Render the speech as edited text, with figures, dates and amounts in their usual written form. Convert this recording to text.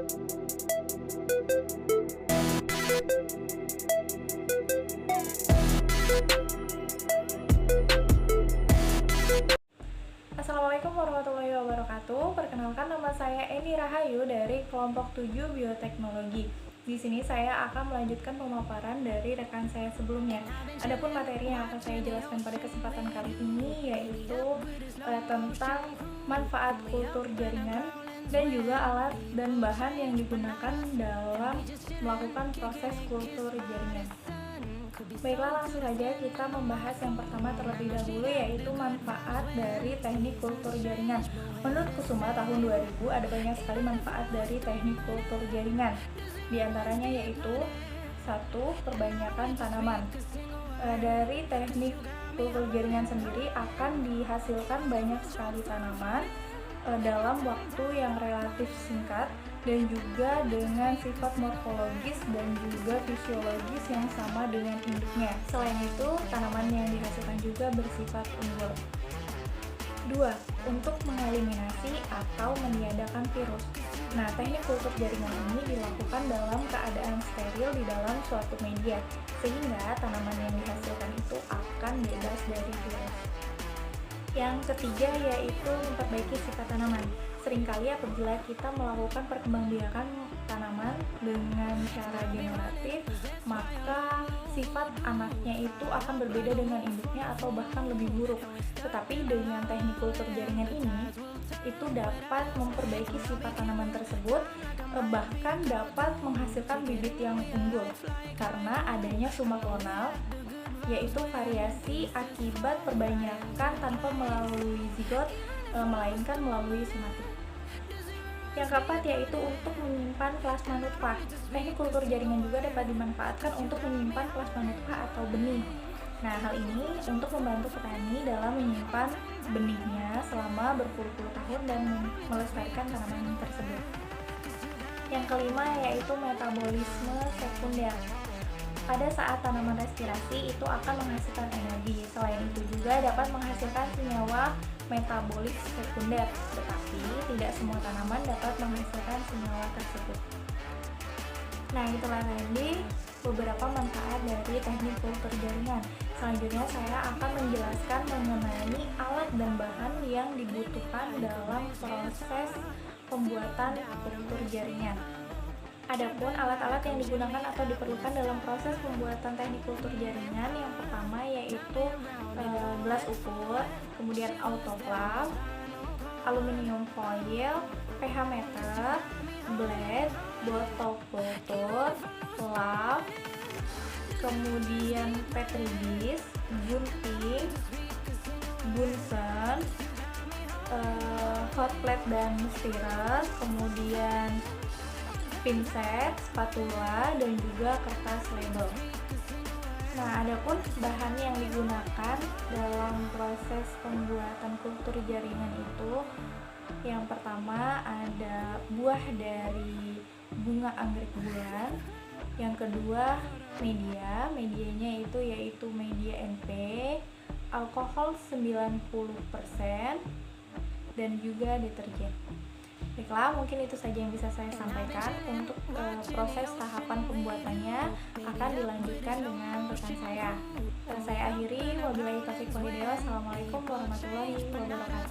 Assalamualaikum warahmatullahi wabarakatuh. Perkenalkan, nama saya Eni Rahayu dari kelompok 7 Bioteknologi. Di sini saya akan melanjutkan pemaparan dari rekan saya sebelumnya. Adapun materi yang akan saya jelaskan pada kesempatan kali ini yaitu tentang manfaat kultur jaringan dan juga alat dan bahan yang digunakan dalam melakukan proses kultur jaringan. Baiklah, langsung saja kita membahas yang pertama terlebih dahulu, yaitu manfaat dari teknik kultur jaringan. Menurut Kusuma tahun 2000 ada banyak sekali manfaat dari teknik kultur jaringan. Di antaranya yaitu 1. Perbanyakan tanaman. Dari teknik kultur jaringan sendiri akan dihasilkan banyak sekali tanaman dalam waktu yang relatif singkat dan juga dengan sifat morfologis dan juga fisiologis yang sama dengan induknya. Selain itu, tanaman yang dihasilkan juga bersifat unggul. 2. Untuk mengeliminasi atau meniadakan virus. Nah, teknik kultur jaringan ini dilakukan dalam keadaan steril di dalam suatu media, sehingga tanaman yang dihasilkan itu akan bebas dari virus. Yang ketiga yaitu memperbaiki sifat tanaman. Seringkali apabila kita melakukan perkembangbiakan tanaman dengan cara generatif, maka sifat anaknya itu akan berbeda dengan induknya atau bahkan lebih buruk. Tetapi dengan teknik kultur jaringan ini, itu dapat memperbaiki sifat tanaman tersebut, bahkan dapat menghasilkan bibit yang unggul karena adanya summa klonal, yaitu variasi akibat perbanyakan tanpa melalui zigot, melainkan melalui somatik. Yang keempat yaitu untuk menyimpan plasma nutfah. Teknik kultur jaringan juga dapat dimanfaatkan untuk menyimpan plasma nutfah atau benih. Nah, hal ini untuk membantu petani dalam menyimpan benihnya selama berpuluh-puluh tahun dan melestarikan tanaman tersebut. Yang kelima yaitu metabolisme sekunder. Pada saat tanaman respirasi itu akan menghasilkan energi. Selain itu juga dapat menghasilkan senyawa metabolik sekunder, tetapi tidak semua tanaman dapat menghasilkan senyawa tersebut. Nah, itulah tadi beberapa manfaat dari teknik kultur jaringan. Selanjutnya saya akan menjelaskan mengenai alat dan bahan yang dibutuhkan dalam proses pembuatan kultur jaringan. Adapun alat-alat yang digunakan atau diperlukan dalam proses pembuatan teknik kultur jaringan, yang pertama yaitu gelas ukur, kemudian autoclave, aluminium foil, pH meter, blade, botol kultur, lap, kemudian petri dish, gunting, bunsen, hot plate dan stirrer, kemudian pinset, spatula, dan juga kertas label. Nah, adapun bahan yang digunakan dalam proses pembuatan kultur jaringan itu, yang pertama ada buah dari bunga anggrek bulan, yang kedua medianya itu yaitu media NP, alkohol 90%, dan juga deterjen. Baiklah, mungkin itu saja yang bisa saya sampaikan. Untuk proses tahapan pembuatannya akan dilanjutkan dengan rekan saya. Saya akhiri, wabillahi taufiq wal hidayah. Assalamualaikum warahmatullahi wabarakatuh.